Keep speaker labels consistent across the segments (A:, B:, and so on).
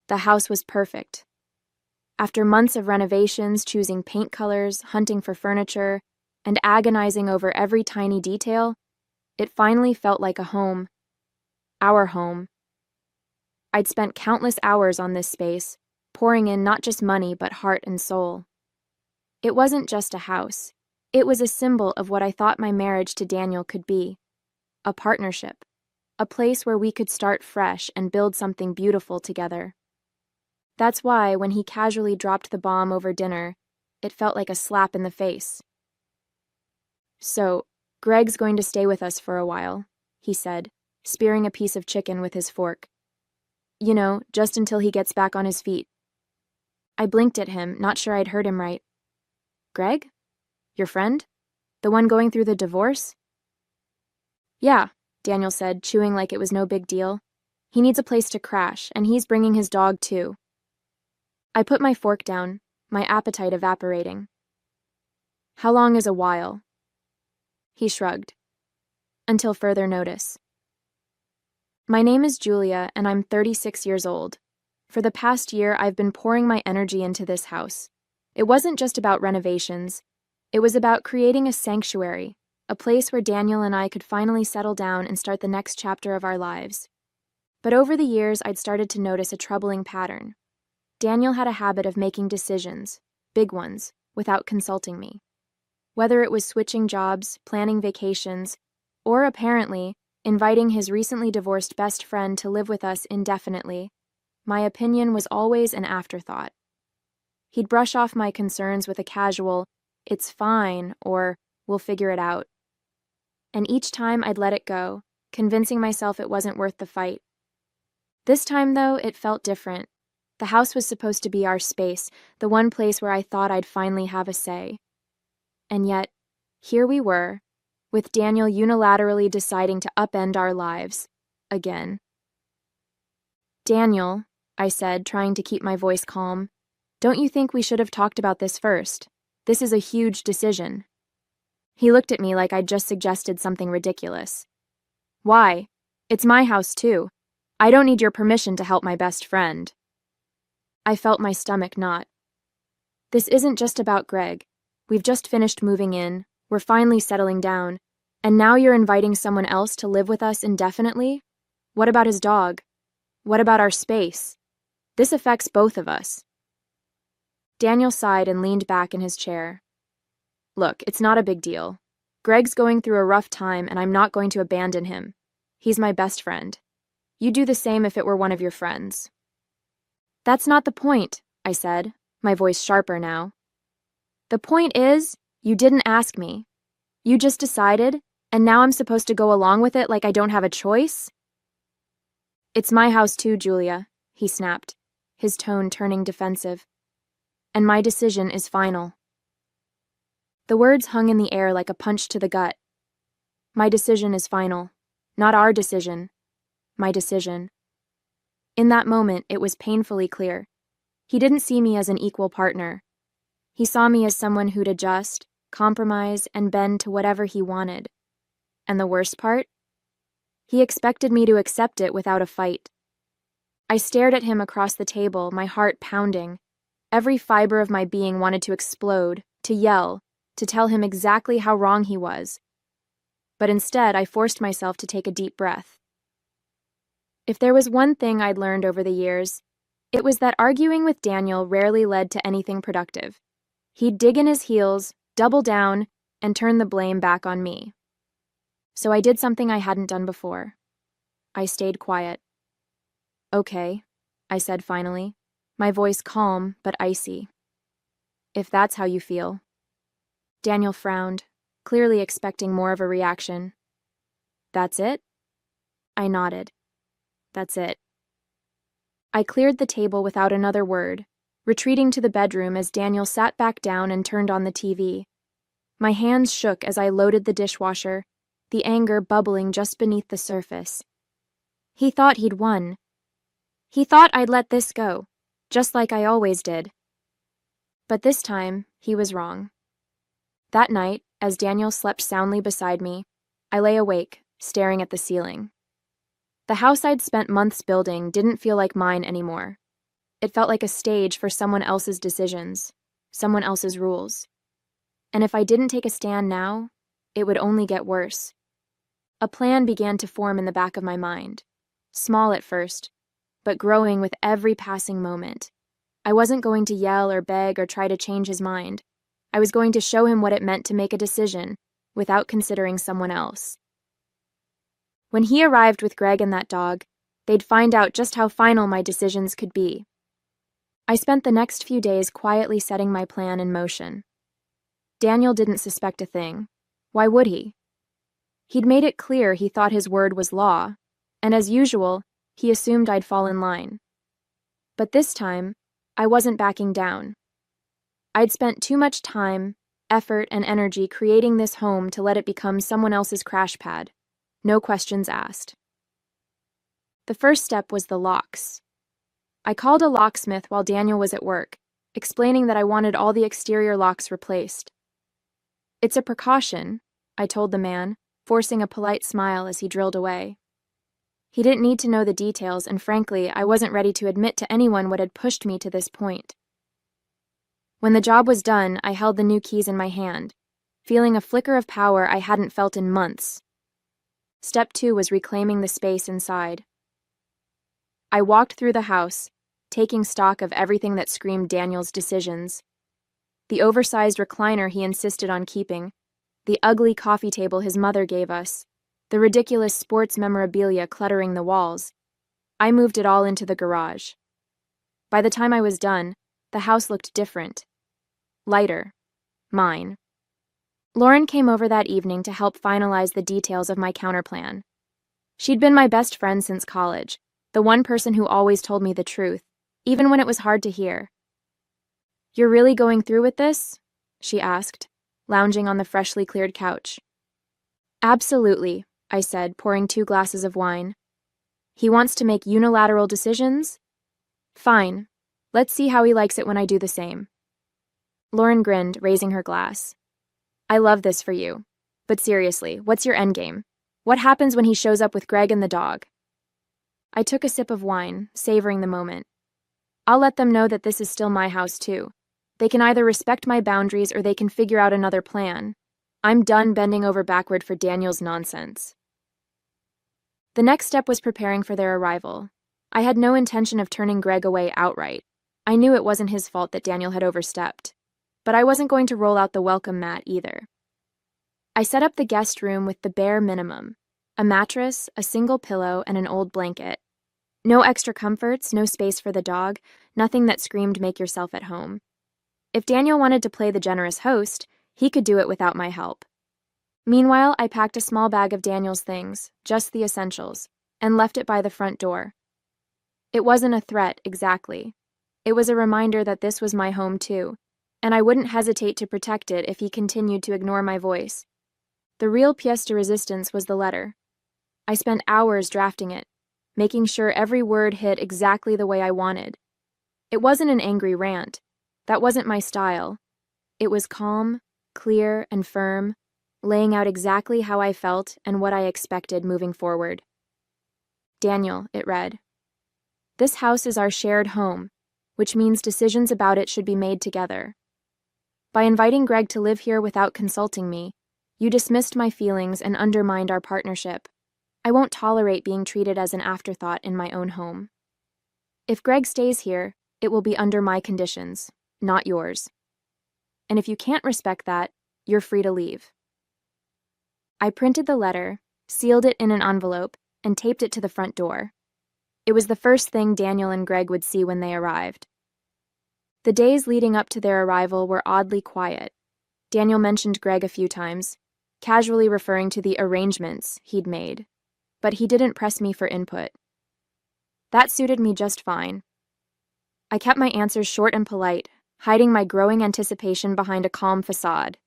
A: The house was perfect. After months of renovations, choosing paint colors, hunting for furniture, and agonizing over every tiny detail, it finally felt like a home. Our home. I'd spent countless hours on this space, pouring in not just money but heart and soul. It wasn't just a house. It was a symbol of what I thought my marriage to Daniel could be. A partnership. A place where we could start fresh and build something beautiful together. That's why, when he casually dropped the bomb over dinner, it felt like a slap in the face. "So, Greg's going to stay with us for a while," he said, spearing a piece of chicken with his fork. "You know, just until he gets back on his feet." I blinked at him, not sure I'd heard him right. "Greg? Your friend? The one going through the divorce?" "Yeah," Daniel said, chewing like it was no big deal. "He needs a place to crash, and he's bringing his dog too." I put my fork down, my appetite evaporating. "How long is a while?" He shrugged. "Until further notice." My name is Julia, and I'm 36 years old. For the past year, I've been pouring my energy into this house. It wasn't just about renovations. It was about creating a sanctuary, a place where Daniel and I could finally settle down and start the next chapter of our lives. But over the years, I'd started to notice a troubling pattern. Daniel had a habit of making decisions, big ones, without consulting me. Whether it was switching jobs, planning vacations, or apparently inviting his recently divorced best friend to live with us indefinitely, my opinion was always an afterthought. He'd brush off my concerns with a casual, "It's fine," or "We'll figure it out." And each time I'd let it go, convincing myself it wasn't worth the fight. This time, though, it felt different. The house was supposed to be our space, the one place where I thought I'd finally have a say. And yet, here we were, with Daniel unilaterally deciding to upend our lives. Again. "Daniel," I said, trying to keep my voice calm, "don't you think we should have talked about this first? This is a huge decision." He looked at me like I'd just suggested something ridiculous. "Why? It's my house, too. I don't need your permission to help my best friend." I felt my stomach knot. "This isn't just about Greg. We've just finished moving in, we're finally settling down, and now you're inviting someone else to live with us indefinitely? What about his dog? What about our space? This affects both of us." Daniel sighed and leaned back in his chair. "Look, it's not a big deal. Greg's going through a rough time, and I'm not going to abandon him. He's my best friend. You'd do the same if it were one of your friends." "That's not the point," I said, my voice sharper now. "The point is, you didn't ask me. You just decided, and now I'm supposed to go along with it like I don't have a choice?" "It's my house too, Julia," he snapped, his tone turning defensive. "And my decision is final." The words hung in the air like a punch to the gut. My decision is final. Not our decision. My decision. In that moment, it was painfully clear. He didn't see me as an equal partner. He saw me as someone who'd adjust, compromise, and bend to whatever he wanted. And the worst part? He expected me to accept it without a fight. I stared at him across the table, my heart pounding. Every fiber of my being wanted to explode, to yell, to tell him exactly how wrong he was. But instead, I forced myself to take a deep breath. If there was one thing I'd learned over the years, it was that arguing with Daniel rarely led to anything productive. He'd dig in his heels, double down, and turn the blame back on me. So I did something I hadn't done before. I stayed quiet. "Okay," I said finally, my voice calm but icy. "If that's how you feel." Daniel frowned, clearly expecting more of a reaction. "That's it?" I nodded. "That's it." I cleared the table without another word, retreating to the bedroom as Daniel sat back down and turned on the TV. My hands shook as I loaded the dishwasher, the anger bubbling just beneath the surface. He thought he'd won. He thought I'd let this go, just like I always did. But this time, he was wrong. That night, as Daniel slept soundly beside me, I lay awake, staring at the ceiling. The house I'd spent months building didn't feel like mine anymore. It felt like a stage for someone else's decisions, someone else's rules. And if I didn't take a stand now, it would only get worse. A plan began to form in the back of my mind. Small at first, but growing with every passing moment. I wasn't going to yell or beg or try to change his mind. I was going to show him what it meant to make a decision without considering someone else. When he arrived with Greg and that dog, they'd find out just how final my decisions could be. I spent the next few days quietly setting my plan in motion. Daniel didn't suspect a thing. Why would he? He'd made it clear he thought his word was law, and as usual, he assumed I'd fall in line. But this time, I wasn't backing down. I'd spent too much time, effort, and energy creating this home to let it become someone else's crash pad. No questions asked. The first step was the locks. I called a locksmith while Daniel was at work, explaining that I wanted all the exterior locks replaced. "It's a precaution," I told the man, forcing a polite smile as he drilled away. He didn't need to know the details, and frankly, I wasn't ready to admit to anyone what had pushed me to this point. When the job was done, I held the new keys in my hand, feeling a flicker of power I hadn't felt in months. Step 2 was reclaiming the space inside. I walked through the house, taking stock of everything that screamed Daniel's decisions. The oversized recliner he insisted on keeping, the ugly coffee table his mother gave us, the ridiculous sports memorabilia cluttering the walls. I moved it all into the garage. By the time I was done, the house looked different. Lighter. Mine. Lauren came over that evening to help finalize the details of my counterplan. She'd been my best friend since college, the one person who always told me the truth, even when it was hard to hear. "You're really going through with this?" she asked, lounging on the freshly cleared couch. "Absolutely," I said, pouring 2 glasses of wine. "He wants to make unilateral decisions? Fine. Let's see how he likes it when I do the same." Lauren grinned, raising her glass. "I love this for you. But seriously, what's your endgame? What happens when he shows up with Greg and the dog?" I took a sip of wine, savoring the moment. "I'll let them know that this is still my house, too. They can either respect my boundaries or they can figure out another plan. I'm done bending over backward for Daniel's nonsense." The next step was preparing for their arrival. I had no intention of turning Greg away outright. I knew it wasn't his fault that Daniel had overstepped. But I wasn't going to roll out the welcome mat either. I set up the guest room with the bare minimum: a mattress, a single pillow, and an old blanket. No extra comforts, no space for the dog, nothing that screamed "make yourself at home." If Daniel wanted to play the generous host, he could do it without my help. Meanwhile, I packed a small bag of Daniel's things, just the essentials, and left it by the front door. It wasn't a threat, exactly. It was a reminder that this was my home too, and I wouldn't hesitate to protect it if he continued to ignore my voice. The real pièce de résistance was the letter. I spent hours drafting it, making sure every word hit exactly the way I wanted. It wasn't an angry rant. That wasn't my style. It was calm, clear, and firm, laying out exactly how I felt and what I expected moving forward. "Daniel," it read, "this house is our shared home, which means decisions about it should be made together. By inviting Greg to live here without consulting me, you dismissed my feelings and undermined our partnership. I won't tolerate being treated as an afterthought in my own home. If Greg stays here, it will be under my conditions, not yours. And if you can't respect that, you're free to leave." I printed the letter, sealed it in an envelope, and taped it to the front door. It was the first thing Daniel and Greg would see when they arrived. The days leading up to their arrival were oddly quiet. Daniel mentioned Greg a few times, casually referring to the arrangements he'd made, but he didn't press me for input. That suited me just fine. I kept my answers short and polite, hiding my growing anticipation behind a calm facade.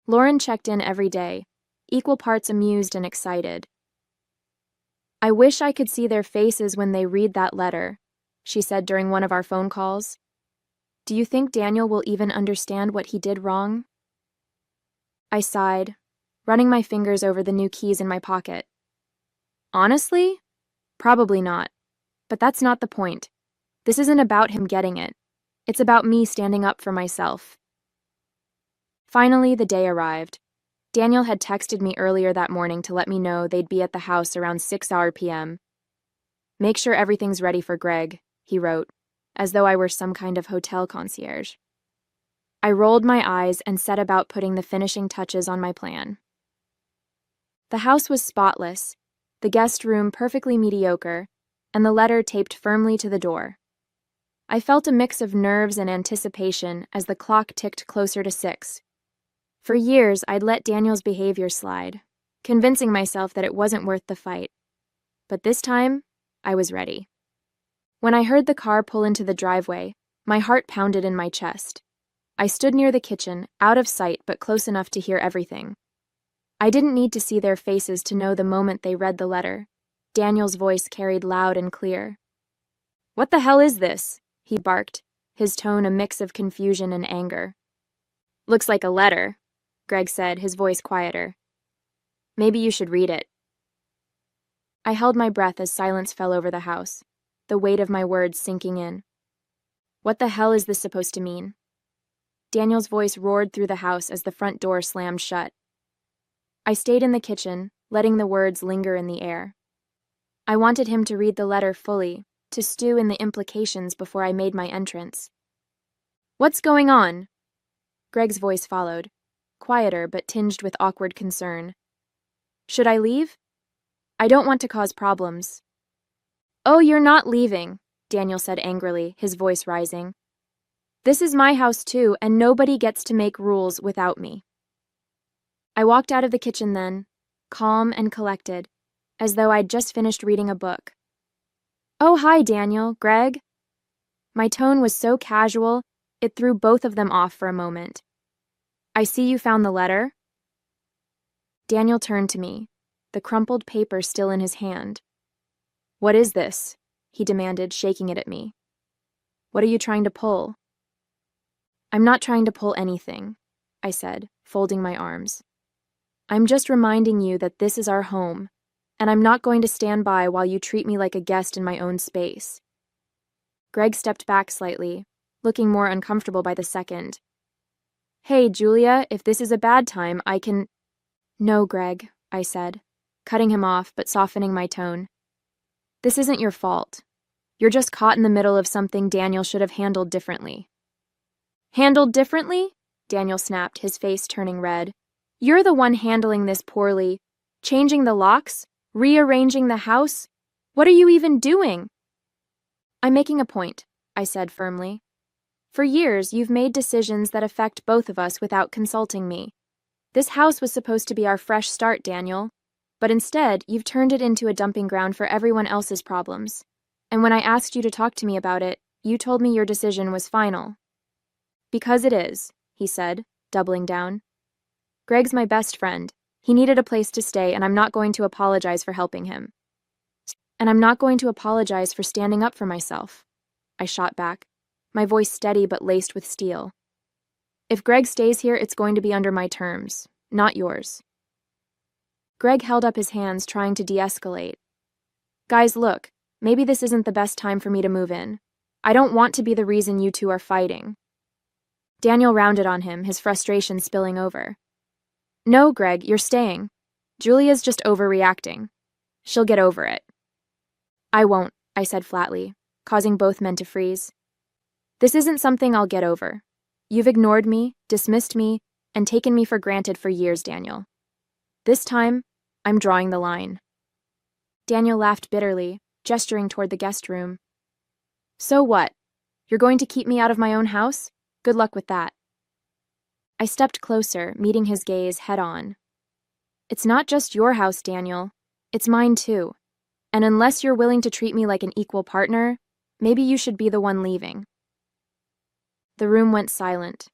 A: Lauren checked in every day, equal parts amused and excited. "I wish I could see their faces when they read that letter," she said during one of our phone calls. "Do you think Daniel will even understand what he did wrong?" I sighed, running my fingers over the new keys in my pocket. "Honestly? Probably not. But that's not the point. This isn't about him getting it. It's about me standing up for myself. Finally, the day arrived. Daniel had texted me earlier that morning to let me know they'd be at the house around 6 p.m. "Make sure everything's ready for Greg," he wrote, as though I were some kind of hotel concierge. I rolled my eyes and set about putting the finishing touches on my plan. The house was spotless, the guest room perfectly mediocre, and the letter taped firmly to the door. I felt a mix of nerves and anticipation as the clock ticked closer to 6. For years, I'd let Daniel's behavior slide, convincing myself that it wasn't worth the fight. But this time, I was ready. When I heard the car pull into the driveway, my heart pounded in my chest. I stood near the kitchen, out of sight but close enough to hear everything. I didn't need to see their faces to know the moment they read the letter. Daniel's voice carried loud and clear. "What the hell is this?" he barked, his tone a mix of confusion and anger. "Looks like a letter," Greg said, his voice quieter. "Maybe you should read it." I held my breath as silence fell over the house, the weight of my words sinking in. What the hell is this supposed to mean? Daniel's voice roared through the house as the front door slammed shut. I stayed in the kitchen, letting the words linger in the air. I wanted him to read the letter fully, to stew in the implications before I made my entrance. "What's going on?" Greg's voice followed, quieter but tinged with awkward concern. "Should I leave? I don't want to cause problems." "Oh, you're not leaving," Daniel said angrily, his voice rising. "This is my house too, and nobody gets to make rules without me." I walked out of the kitchen then, calm and collected, as though I'd just finished reading a book. "Oh, hi, Daniel, Greg." My tone was so casual, it threw both of them off for a moment. "I see you found the letter." Daniel turned to me, the crumpled paper still in his hand. "What is this?" he demanded, shaking it at me. "What are you trying to pull?" "I'm not trying to pull anything," I said, folding my arms. "I'm just reminding you that this is our home, and I'm not going to stand by while you treat me like a guest in my own space." Greg stepped back slightly, looking more uncomfortable by the second. "Hey, Julia, if this is a bad time, I can—" "No, Greg," I said, cutting him off but softening my tone. "This isn't your fault. You're just caught in the middle of something Daniel should have handled differently." "Handled differently?" Daniel snapped, his face turning red. "You're the one handling this poorly. Changing the locks? Rearranging the house? What are you even doing?" "I'm making a point," I said firmly. "For years, you've made decisions that affect both of us without consulting me. This house was supposed to be our fresh start, Daniel. But instead, you've turned it into a dumping ground for everyone else's problems. And when I asked you to talk to me about it, you told me your decision was final." "Because it is," he said, doubling down. "Greg's my best friend. He needed a place to stay, and I'm not going to apologize for helping him. And I'm not going to apologize for standing up for myself," I shot back, my voice steady but laced with steel. "If Greg stays here, it's going to be under my terms, not yours." Greg held up his hands, trying to de-escalate. "Guys, look, maybe this isn't the best time for me to move in. I don't want to be the reason you two are fighting." Daniel rounded on him, his frustration spilling over. "No, Greg, you're staying. Julia's just overreacting. She'll get over it." "I won't," I said flatly, causing both men to freeze. "This isn't something I'll get over. You've ignored me, dismissed me, and taken me for granted for years, Daniel. This time, I'm drawing the line." Daniel laughed bitterly, gesturing toward the guest room. "So what? You're going to keep me out of my own house? Good luck with that." I stepped closer, meeting his gaze head-on. "It's not just your house, Daniel. It's mine too. And unless you're willing to treat me like an equal partner, maybe you should be the one leaving." The room went silent.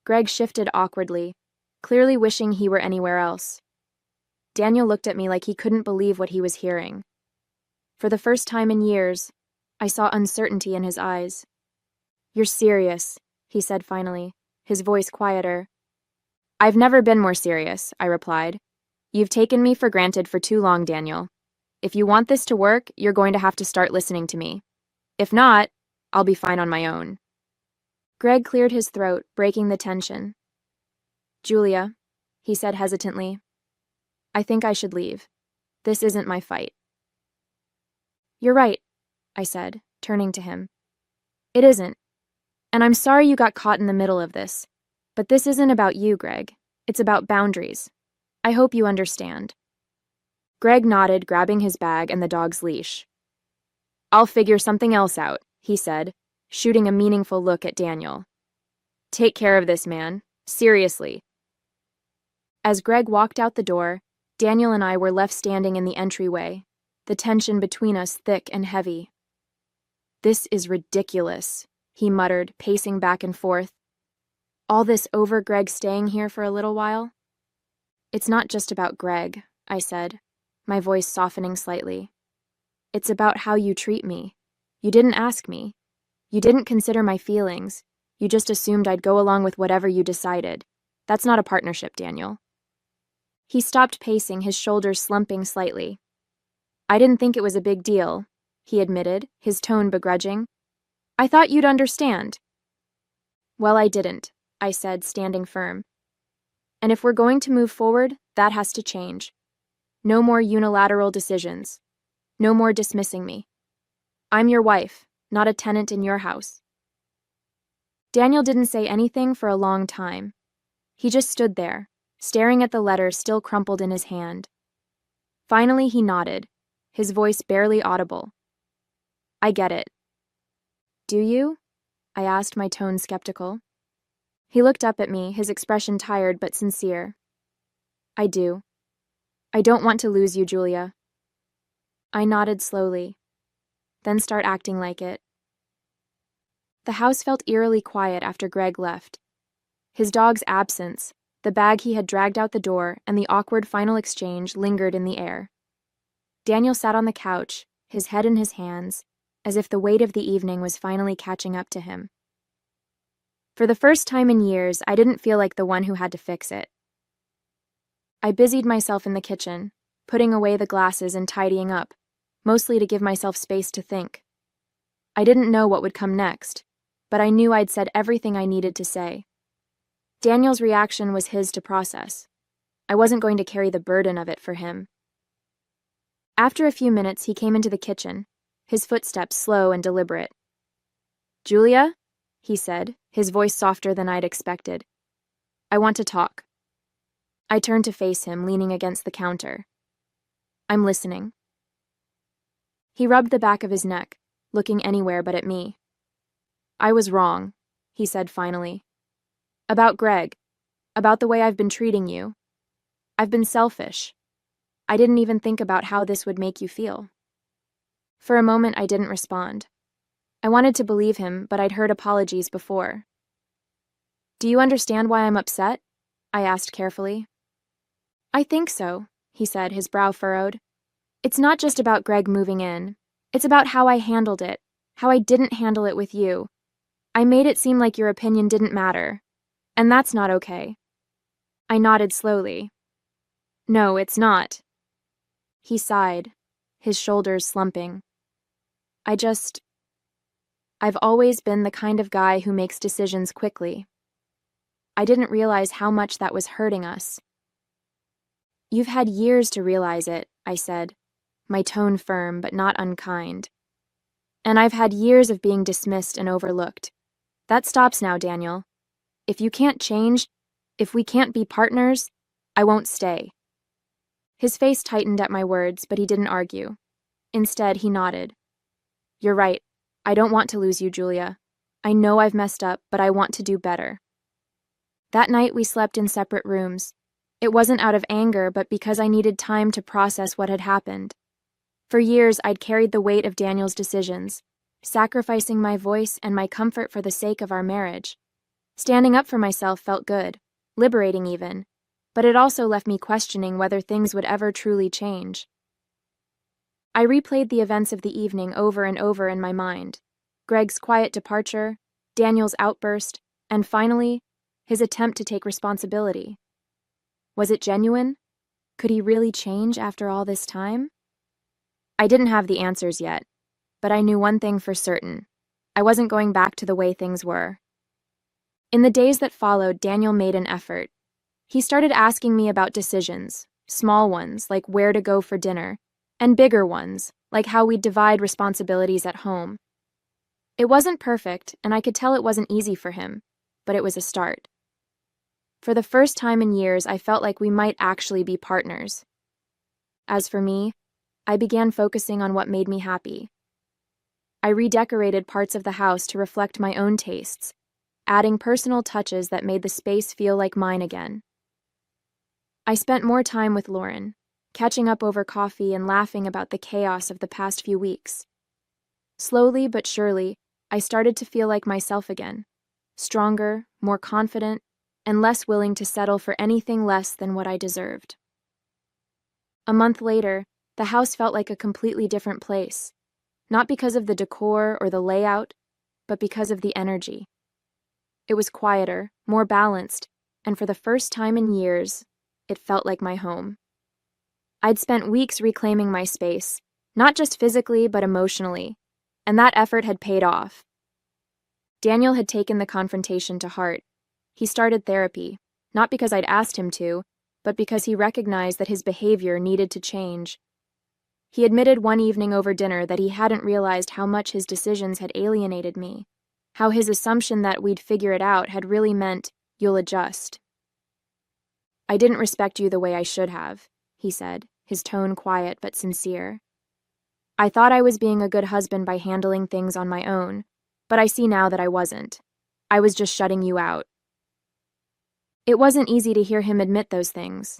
A: Greg shifted awkwardly, clearly wishing he were anywhere else. Daniel looked at me like he couldn't believe what he was hearing. For the first time in years, I saw uncertainty in his eyes. "You're serious," he said finally, his voice quieter. "I've never been more serious," I replied. "You've taken me for granted for too long, Daniel. If you want this to work, you're going to have to start listening to me. If not, I'll be fine on my own. Greg cleared his throat, breaking the tension. Julia, he said hesitantly, I think I should leave. This isn't my fight. You're right, I said, turning to him. It isn't. And I'm sorry you got caught in the middle of this. But this isn't about you, Greg. It's about boundaries. I hope you understand. Greg nodded, grabbing his bag and the dog's leash. I'll figure something else out, he said, shooting a meaningful look at Daniel. Take care of this man. Seriously. As Greg walked out the door, Daniel and I were left standing in the entryway, the tension between us thick and heavy. This is ridiculous, he muttered, pacing back and forth. All this over Greg staying here for a little while? It's not just about Greg, I said, my voice softening slightly. It's about how you treat me. You didn't ask me. You didn't consider my feelings. You just assumed I'd go along with whatever you decided. That's not a partnership, Daniel. He stopped pacing, his shoulders slumping slightly. I didn't think it was a big deal, he admitted, his tone begrudging. I thought you'd understand. Well, I didn't, I said, standing firm. And if we're going to move forward, that has to change. No more unilateral decisions. No more dismissing me. I'm your wife, not a tenant in your house. Daniel didn't say anything for a long time. He just stood there, staring at the letter still crumpled in his hand. Finally, he nodded, his voice barely audible. I get it. Do you? I asked, my tone skeptical. He looked up at me, his expression tired but sincere. I do. I don't want to lose you, Julia. I nodded slowly, then start acting like it. The house felt eerily quiet after Greg left. His dog's absence, the bag he had dragged out the door, and the awkward final exchange lingered in the air. Daniel sat on the couch, his head in his hands, as if the weight of the evening was finally catching up to him. For the first time in years, I didn't feel like the one who had to fix it. I busied myself in the kitchen, putting away the glasses and tidying up, mostly to give myself space to think. I didn't know what would come next, but I knew I'd said everything I needed to say. Daniel's reaction was his to process. I wasn't going to carry the burden of it for him. After a few minutes, he came into the kitchen, his footsteps slow and deliberate. Julia, he said, his voice softer than I'd expected. I want to talk. I turned to face him, leaning against the counter. I'm listening. He rubbed the back of his neck, looking anywhere but at me. I was wrong, he said finally. About Greg, about the way I've been treating you. I've been selfish. I didn't even think about how this would make you feel. For a moment, I didn't respond. I wanted to believe him, but I'd heard apologies before. Do you understand why I'm upset? I asked carefully. I think so, he said, his brow furrowed. It's not just about Greg moving in. It's about how I handled it, how I didn't handle it with you. I made it seem like your opinion didn't matter, and that's not okay. I nodded slowly. No, it's not. He sighed, his shoulders slumping. I've always been the kind of guy who makes decisions quickly. I didn't realize how much that was hurting us. You've had years to realize it, I said, my tone firm but not unkind. And I've had years of being dismissed and overlooked. That stops now, Daniel. If you can't change, if we can't be partners, I won't stay. His face tightened at my words, but he didn't argue. Instead, he nodded. You're right. I don't want to lose you, Julia. I know I've messed up, but I want to do better. That night, we slept in separate rooms. It wasn't out of anger, but because I needed time to process what had happened. For years, I'd carried the weight of Daniel's decisions, sacrificing my voice and my comfort for the sake of our marriage. Standing up for myself felt good, liberating even, but it also left me questioning whether things would ever truly change. I replayed the events of the evening over and over in my mind. Greg's quiet departure, Daniel's outburst, and finally, his attempt to take responsibility. Was it genuine? Could he really change after all this time? I didn't have the answers yet, but I knew one thing for certain. I wasn't going back to the way things were. In the days that followed, Daniel made an effort. He started asking me about decisions, small ones, like where to go for dinner, and bigger ones, like how we'd divide responsibilities at home. It wasn't perfect, and I could tell it wasn't easy for him, but it was a start. For the first time in years, I felt like we might actually be partners. As for me, I began focusing on what made me happy. I redecorated parts of the house to reflect my own tastes, adding personal touches that made the space feel like mine again. I spent more time with Lauren, catching up over coffee and laughing about the chaos of the past few weeks. Slowly but surely, I started to feel like myself again, stronger, more confident, and less willing to settle for anything less than what I deserved. A month later, the house felt like a completely different place, not because of the decor or the layout, but because of the energy. It was quieter, more balanced, and for the first time in years, it felt like my home. I'd spent weeks reclaiming my space, not just physically but emotionally, and that effort had paid off. Daniel had taken the confrontation to heart. He started therapy, not because I'd asked him to, but because he recognized that his behavior needed to change. He admitted one evening over dinner that he hadn't realized how much his decisions had alienated me, how his assumption that we'd figure it out had really meant, "You'll adjust." "I didn't respect you the way I should have," he said, his tone quiet but sincere. "I thought I was being a good husband by handling things on my own, but I see now that I wasn't. I was just shutting you out." It wasn't easy to hear him admit those things.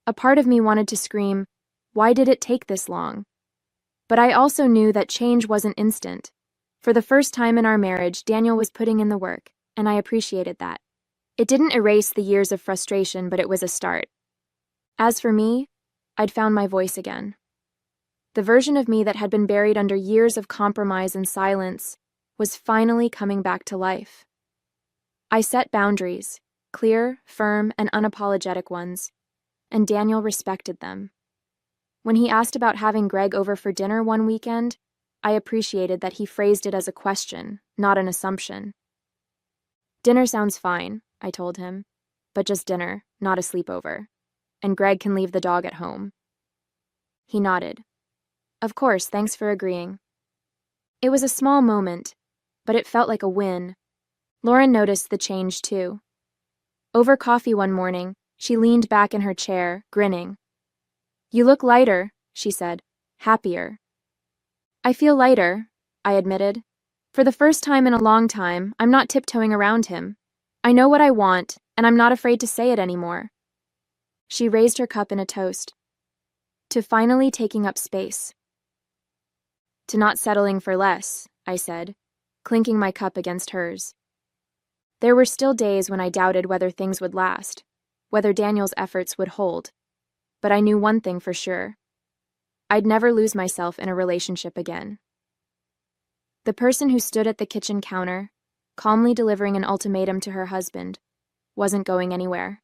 A: A part of me wanted to scream, "Why did it take this long?" But I also knew that change wasn't instant. For the first time in our marriage, Daniel was putting in the work, and I appreciated that. It didn't erase the years of frustration, but it was a start. As for me, I'd found my voice again. The version of me that had been buried under years of compromise and silence was finally coming back to life. I set boundaries, clear, firm, and unapologetic ones, and Daniel respected them. When he asked about having Greg over for dinner one weekend, I appreciated that he phrased it as a question, not an assumption. "Dinner sounds fine," I told him, "but just dinner, not a sleepover. And Greg can leave the dog at home." He nodded. "Of course, thanks for agreeing." It was a small moment, but it felt like a win. Lauren noticed the change too. Over coffee one morning, she leaned back in her chair, grinning. "You look lighter," she said, "happier." "I feel lighter," I admitted. "For the first time in a long time, I'm not tiptoeing around him. I know what I want, and I'm not afraid to say it anymore." She raised her cup in a toast. "To finally taking up space." "To not settling for less," I said, clinking my cup against hers. There were still days when I doubted whether things would last, whether Daniel's efforts would hold. But I knew one thing for sure. I'd never lose myself in a relationship again. The person who stood at the kitchen counter, calmly delivering an ultimatum to her husband, wasn't going anywhere.